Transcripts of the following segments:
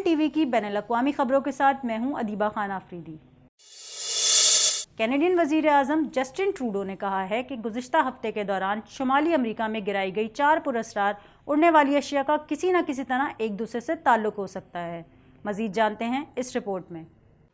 T V کی بین الاقوامی خبروں کے ساتھ میں ہوں ادیبہ خان آفریدی۔ کینیڈین وزیر اعظم جسٹن ٹروڈو نے کہا ہے کہ گزشتہ ہفتے کے دوران شمالی امریکہ میں گرائی گئی 4 پراسرار اڑنے والی اشیاء کا کسی نہ کسی طرح ایک دوسرے سے تعلق ہو سکتا ہے۔ مزید جانتے ہیں اس رپورٹ میں۔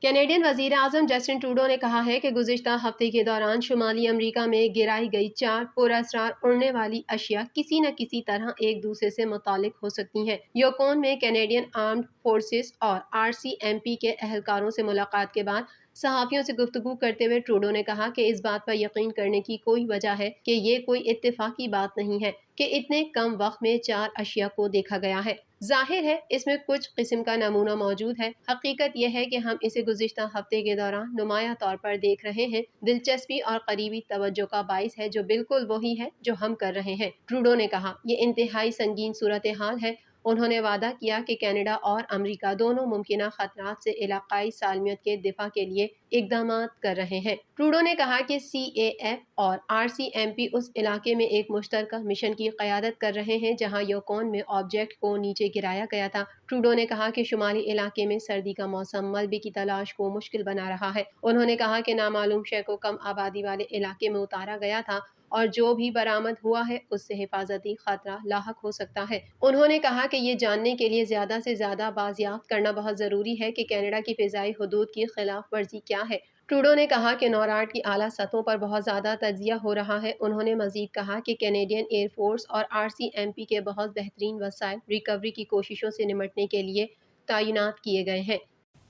کینیڈین وزیر اعظم جسٹن ٹروڈو نے کہا ہے کہ گزشتہ ہفتے کے دوران شمالی امریکہ میں گرائی گئی 4 پراسرار اڑنے والی اشیاء کسی نہ کسی طرح ایک دوسرے سے متعلق ہو سکتی ہیں۔ یوکون میں کینیڈین آرمڈ فورسز اور RCMP کے اہلکاروں سے ملاقات کے بعد صحافیوں سے گفتگو کرتے ہوئے ٹروڈو نے کہا کہ اس بات پر یقین کرنے کی کوئی وجہ ہے کہ یہ کوئی اتفاقی بات نہیں ہے کہ اتنے کم وقت میں 4 اشیاء کو دیکھا گیا ہے۔ ظاہر ہے اس میں کچھ قسم کا نمونہ موجود ہے۔ حقیقت یہ ہے کہ ہم اسے گزشتہ ہفتے کے دوران نمایاں طور پر دیکھ رہے ہیں۔ دلچسپی اور قریبی توجہ کا باعث ہے جو بالکل وہی ہے جو ہم کر رہے ہیں۔ ٹروڈو نے کہا یہ انتہائی سنگین صورتحال ہے۔ انہوں نے وعدہ کیا کہ کینیڈا اور امریکہ دونوں ممکنہ خطرات سے علاقائی سالمیت کے دفاع کے لیے اقدامات کر رہے ہیں۔ ٹروڈو نے کہا کہ CAF اور RCMP اس علاقے میں ایک مشترکہ مشن کی قیادت کر رہے ہیں جہاں یوکون میں آبجیکٹ کو نیچے گرایا گیا تھا۔ ٹروڈو نے کہا کہ شمالی علاقے میں سردی کا موسم ملبے کی تلاش کو مشکل بنا رہا ہے۔ انہوں نے کہا کہ نامعلوم شے کو کم آبادی والے علاقے میں اتارا گیا تھا اور جو بھی برآمد ہوا ہے اس سے حفاظتی خطرہ لاحق ہو سکتا ہے۔ انہوں نے کہا کہ یہ جاننے کے لیے زیادہ سے زیادہ بازیافت کرنا بہت ضروری ہے کہ کینیڈا کی فضائی حدود کی خلاف ورزی کیا ہے۔ ٹروڈو نے کہا کہ نوراڈ کی اعلیٰ سطحوں پر بہت زیادہ تجزیہ ہو رہا ہے۔ انہوں نے مزید کہا کہ کینیڈین ایئر فورس اور RCMP کے بہت بہترین وسائل ریکوری کی کوششوں سے نمٹنے کے لیے تعینات کیے گئے ہیں۔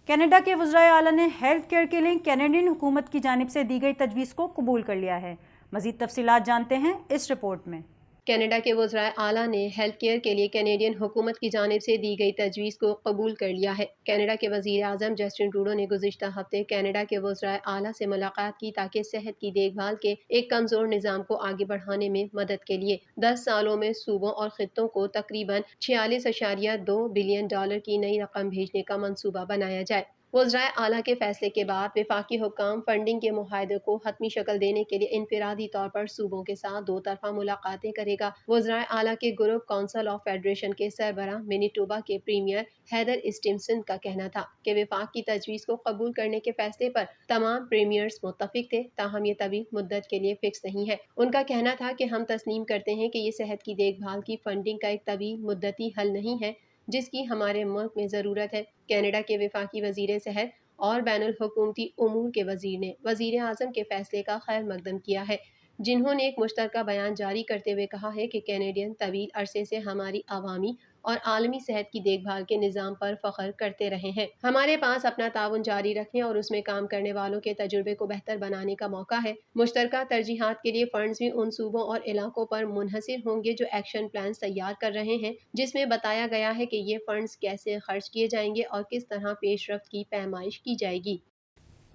کینیڈا کے وزرائے اعلیٰ نے ہیلتھ کیئر کے لیے کینیڈین حکومت کی جانب سے دی گئی تجویز کو قبول کر لیا ہے۔ مزید تفصیلات جانتے ہیں اس رپورٹ میں۔ کینیڈا کے وزرائے اعلیٰ نے ہیلتھ کیئر کے لیے کینیڈین حکومت کی جانب سے دی گئی تجویز کو قبول کر لیا ہے۔ کینیڈا کے وزیر اعظم جسٹن ٹروڈو نے گزشتہ ہفتے کینیڈا کے وزرائے اعلیٰ سے ملاقات کی تاکہ صحت کی دیکھ بھال کے ایک کمزور نظام کو آگے بڑھانے میں مدد کے لیے 10 سالوں میں صوبوں اور خطوں کو تقریباً $46.2 بلین کی نئی رقم بھیجنے کا منصوبہ بنایا جائے۔ وزرائے اعلیٰ کے فیصلے کے بعد وفاقی حکام فنڈنگ کے معاہدے کو حتمی شکل دینے کے لیے انفرادی طور پر صوبوں کے ساتھ 2 طرفہ ملاقاتیں کرے گا۔ وزرائے اعلیٰ کے گروپ کونسل آف فیڈریشن کے سربراہ مینیٹوبا کے پریمیئر ہیدر اسٹیمسن کا کہنا تھا کہ وفاق کی تجویز کو قبول کرنے کے فیصلے پر تمام پریمیئرز متفق تھے، تاہم یہ طویل مدت کے لیے فکس نہیں ہے۔ ان کا کہنا تھا کہ ہم تسلیم کرتے ہیں کہ یہ صحت کی دیکھ بھال کی فنڈنگ کا ایک طویل مدتی حل نہیں ہے جس کی ہمارے ملک میں ضرورت ہے۔ کینیڈا کے وفاقی وزیر صحت اور بین الحکومتی امور کے وزیر نے وزیر اعظم کے فیصلے کا خیر مقدم کیا ہے، جنہوں نے ایک مشترکہ بیان جاری کرتے ہوئے کہا ہے کہ کینیڈین طویل عرصے سے ہماری عوامی اور عالمی صحت کی دیکھ بھال کے نظام پر فخر کرتے رہے ہیں۔ ہمارے پاس اپنا تعاون جاری رکھنے اور اس میں کام کرنے والوں کے تجربے کو بہتر بنانے کا موقع ہے۔ مشترکہ ترجیحات کے لیے فنڈز بھی ان صوبوں اور علاقوں پر منحصر ہوں گے جو ایکشن پلانز تیار کر رہے ہیں، جس میں بتایا گیا ہے کہ یہ فنڈز کیسے خرچ کیے جائیں گے اور کس طرح پیش رفت کی پیمائش کی جائے گی۔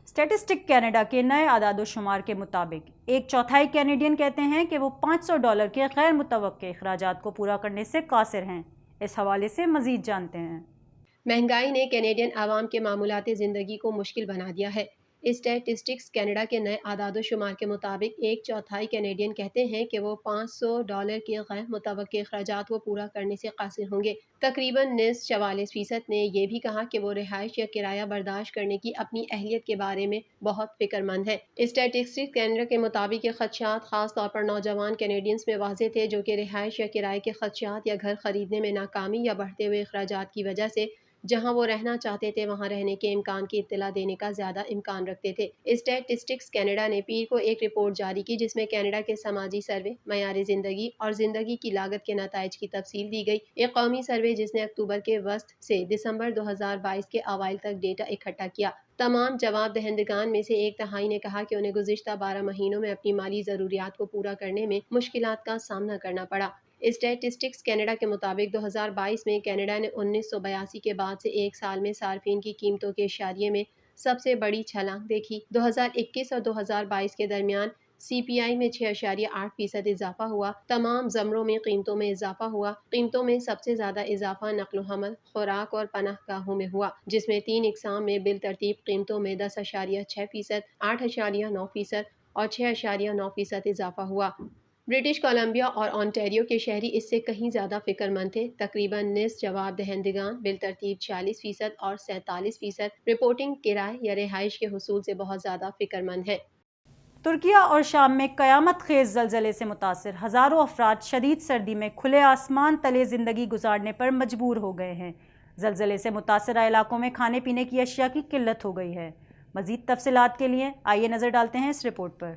اسٹیٹسٹک کینیڈا کے نئے اعداد و شمار کے مطابق 1/4 کینیڈین کہتے ہیں کہ وہ $500 کے غیر متوقع اخراجات کو پورا کرنے سے قاصر ہیں۔ اس حوالے سے مزید جانتے ہیں۔ مہنگائی نے کینیڈین عوام کے معمولات زندگی کو مشکل بنا دیا ہے۔ اسٹیٹسٹکس کینیڈا کے نئے اعداد و شمار کے مطابق 1/4 کینیڈین کہتے ہیں کہ وہ $500 کے غیر متوقع اخراجات کو پورا کرنے سے قاصر ہوں گے۔ تقریباً نصف 44% نے یہ بھی کہا کہ وہ رہائش یا کرایہ برداشت کرنے کی اپنی اہلیت کے بارے میں بہت فکر مند ہیں۔ اسٹیٹسٹکس کینیڈا کے مطابق یہ خدشات خاص طور پر نوجوان کینیڈینز میں واضح تھے جو کہ رہائش یا کرائے کے خدشات یا گھر خریدنے میں ناکامی یا بڑھتے ہوئے اخراجات کی وجہ سے جہاں وہ رہنا چاہتے تھے وہاں رہنے کے امکان کی اطلاع دینے کا زیادہ امکان رکھتے تھے۔ اسٹیٹسٹکس کینیڈا نے پیر کو ایک رپورٹ جاری کی جس میں کینیڈا کے سماجی سروے، معیار زندگی اور زندگی کی لاگت کے نتائج کی تفصیل دی گئی۔ ایک قومی سروے جس نے اکتوبر کے وسط سے دسمبر 2022 کے اوائل تک ڈیٹا اکٹھا کیا۔ تمام جواب دہندگان میں سے 1/3 نے کہا کہ انہیں گزشتہ 12 مہینوں میں اپنی مالی ضروریات کو پورا کرنے میں مشکلات کا سامنا کرنا پڑا۔ اسٹیٹسٹکس کینیڈا کے مطابق 2022 میں کینیڈا نے 1982 کے بعد سے ایک سال میں صارفین کی قیمتوں کے اشاریے میں سب سے بڑی چھلانگ دیکھی۔ 2021 اور 2022 کے درمیان CPI میں 6.8% اضافہ ہوا۔ تمام زمروں میں قیمتوں میں اضافہ ہوا۔ قیمتوں میں سب سے زیادہ اضافہ نقل و حمل، خوراک اور پناہ گاہوں میں ہوا، جس میں 3 اقسام میں بالترتیب قیمتوں میں 10.6%، 8.9% اور 6.9% اضافہ ہوا۔ برٹش کولمبیا اور آنٹیریو کے شہری اس سے کہیں زیادہ فکر مند تھے۔ تقریباً نصف جواب دہندگان بالترتیب 46% اور 47% رپورٹنگ کرائے یا رہائش کے حصول سے بہت زیادہ فکر مند ہیں۔ ترکیہ اور شام میں قیامت خیز زلزلے سے متاثر ہزاروں افراد شدید سردی میں کھلے آسمان تلے زندگی گزارنے پر مجبور ہو گئے ہیں۔ زلزلے سے متاثرہ علاقوں میں کھانے پینے کی اشیاء کی قلت ہو گئی ہے۔ مزید تفصیلات کے لیے آئیے نظر ڈالتے ہیں اس رپورٹ پر۔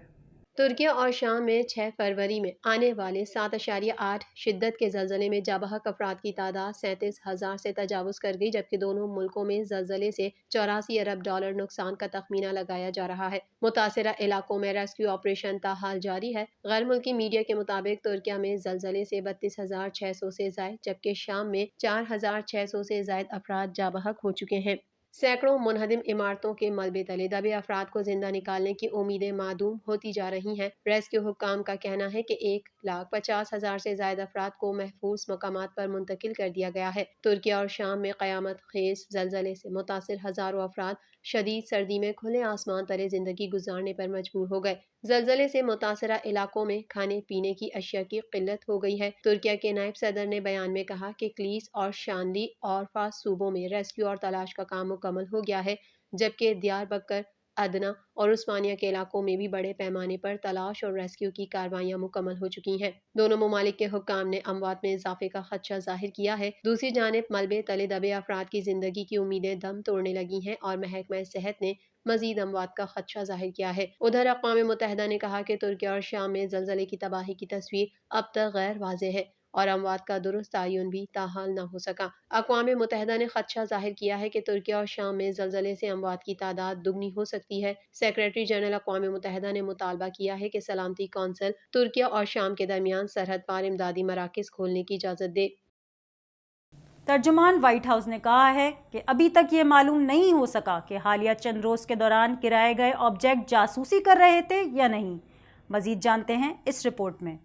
ترکیہ اور شام میں 6 فروری میں آنے والے 7.8 شدت کے زلزلے میں جاں بحق افراد کی تعداد 37,000 سے تجاوز کر گئی، جبکہ دونوں ملکوں میں زلزلے سے $84 ارب نقصان کا تخمینہ لگایا جا رہا ہے۔ متاثرہ علاقوں میں ریسکیو آپریشن تاحال جاری ہے۔ غیر ملکی میڈیا کے مطابق ترکیہ میں زلزلے سے 32,600 سے زائد جبکہ شام میں 4,600 سے زائد افراد جاں بحق ہو چکے ہیں۔ سینکڑوں منہدم عمارتوں کے ملبے تلے دبے افراد کو زندہ نکالنے کی امیدیں معدوم ہوتی جا رہی ہیں۔ ریسکیو حکام کا کہنا ہے کہ 1,50,000 سے زائد افراد کو محفوظ مقامات پر منتقل کر دیا گیا ہے۔ ترکیہ اور شام میں قیامت خیز زلزلے سے متاثر ہزاروں افراد شدید سردی میں کھلے آسمان تلے زندگی گزارنے پر مجبور ہو گئے۔ زلزلے سے متاثرہ علاقوں میں کھانے پینے کی اشیاء کی قلت ہو گئی ہے۔ ترکیہ کے نائب صدر نے بیان میں کہا کہ کلیس اور شانلی اور فاس صوبوں میں ریسکیو اور تلاش کا کام مکمل ہو گیا ہے، جبکہ دیار بکر، ادنا اور عثمانیہ کے علاقوں میں بھی بڑے پیمانے پر تلاش اور ریسکیو کی کارروائیاں مکمل ہو چکی ہیں۔ دونوں ممالک کے حکام نے اموات میں اضافے کا خدشہ ظاہر کیا ہے۔ دوسری جانب ملبے تلے دبے افراد کی زندگی کی امیدیں دم توڑنے لگی ہیں اور محکمہ صحت نے مزید اموات کا خدشہ ظاہر کیا ہے۔ ادھر اقوام متحدہ نے کہا کہ ترکیہ اور شام میں زلزلے کی تباہی کی تصویر اب تک غیر واضح ہے اور اموات کا درست تعین بھی تاحال نہ ہو سکا۔ اقوام متحدہ نے خدشہ ظاہر کیا ہے کہ ترکیہ اور شام میں زلزلے سے اموات کی تعداد دگنی ہو سکتی ہے۔ سیکریٹری جنرل اقوام متحدہ نے مطالبہ کیا ہے کہ سلامتی کونسل ترکیہ اور شام کے درمیان سرحد پار امدادی مراکز کھولنے کی اجازت دے۔ ترجمان وائٹ ہاؤس نے کہا ہے کہ ابھی تک یہ معلوم نہیں ہو سکا کہ حالیہ چند روز کے دوران گرائے گئے آبجیکٹ جاسوسی کر رہے تھے یا نہیں۔ مزید جانتے ہیں اس رپورٹ میں۔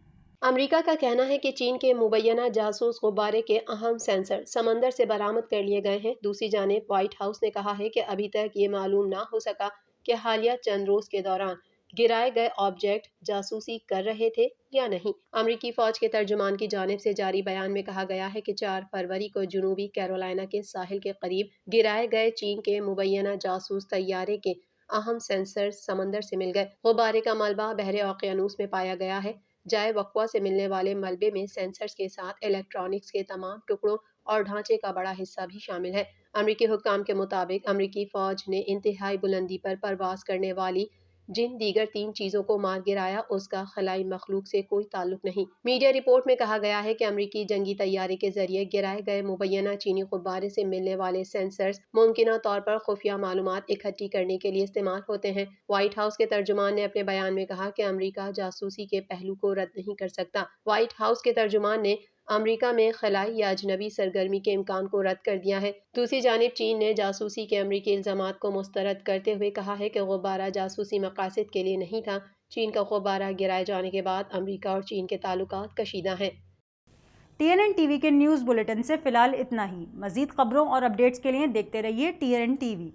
امریکہ کا کہنا ہے کہ چین کے مبینہ جاسوس غبارے کے اہم سینسر سمندر سے برآمد کر لیے گئے ہیں۔ دوسری جانب وائٹ ہاؤس نے کہا ہے کہ ابھی تک یہ معلوم نہ ہو سکا کہ حالیہ چند روز کے دوران گرائے گئے آبجیکٹ جاسوسی کر رہے تھے یا نہیں۔ امریکی فوج کے ترجمان کی جانب سے جاری بیان میں کہا گیا ہے کہ 4 فروری کو جنوبی کیرولائنا کے ساحل کے قریب گرائے گئے چین کے مبینہ جاسوس طیارے کے اہم سینسر سمندر سے مل گئے۔ غبارے کا ملبہ بحر اوقیانوس میں پایا گیا ہے۔ جائے وقوع سے ملنے والے ملبے میں سینسرز کے ساتھ الیکٹرانکس کے تمام ٹکڑوں اور ڈھانچے کا بڑا حصہ بھی شامل ہے۔ امریکی حکام کے مطابق امریکی فوج نے انتہائی بلندی پر پرواز کرنے والی جن دیگر 3 چیزوں کو مار گرایا اس کا خلائی مخلوق سے کوئی تعلق نہیں۔ میڈیا رپورٹ میں کہا گیا ہے کہ امریکی جنگی طیارے کے ذریعے گرائے گئے مبینہ چینی غبارے سے ملنے والے سینسرز ممکنہ طور پر خفیہ معلومات اکٹھی کرنے کے لیے استعمال ہوتے ہیں۔ وائٹ ہاؤس کے ترجمان نے اپنے بیان میں کہا کہ امریکہ جاسوسی کے پہلو کو رد نہیں کر سکتا۔ وائٹ ہاؤس کے ترجمان نے امریکہ میں خلائی یا اجنبی سرگرمی کے امکان کو رد کر دیا ہے۔ دوسری جانب چین نے جاسوسی کے امریکی الزامات کو مسترد کرتے ہوئے کہا ہے کہ غبارہ جاسوسی مقاصد کے لیے نہیں تھا۔ چین کا غبارہ گرائے جانے کے بعد امریکہ اور چین کے تعلقات کشیدہ ہیں۔ TNN ٹی وی کے نیوز بلیٹن سے فی الحال اتنا ہی۔ مزید خبروں اور اپڈیٹس کے لیے دیکھتے رہیے TNN ٹی وی۔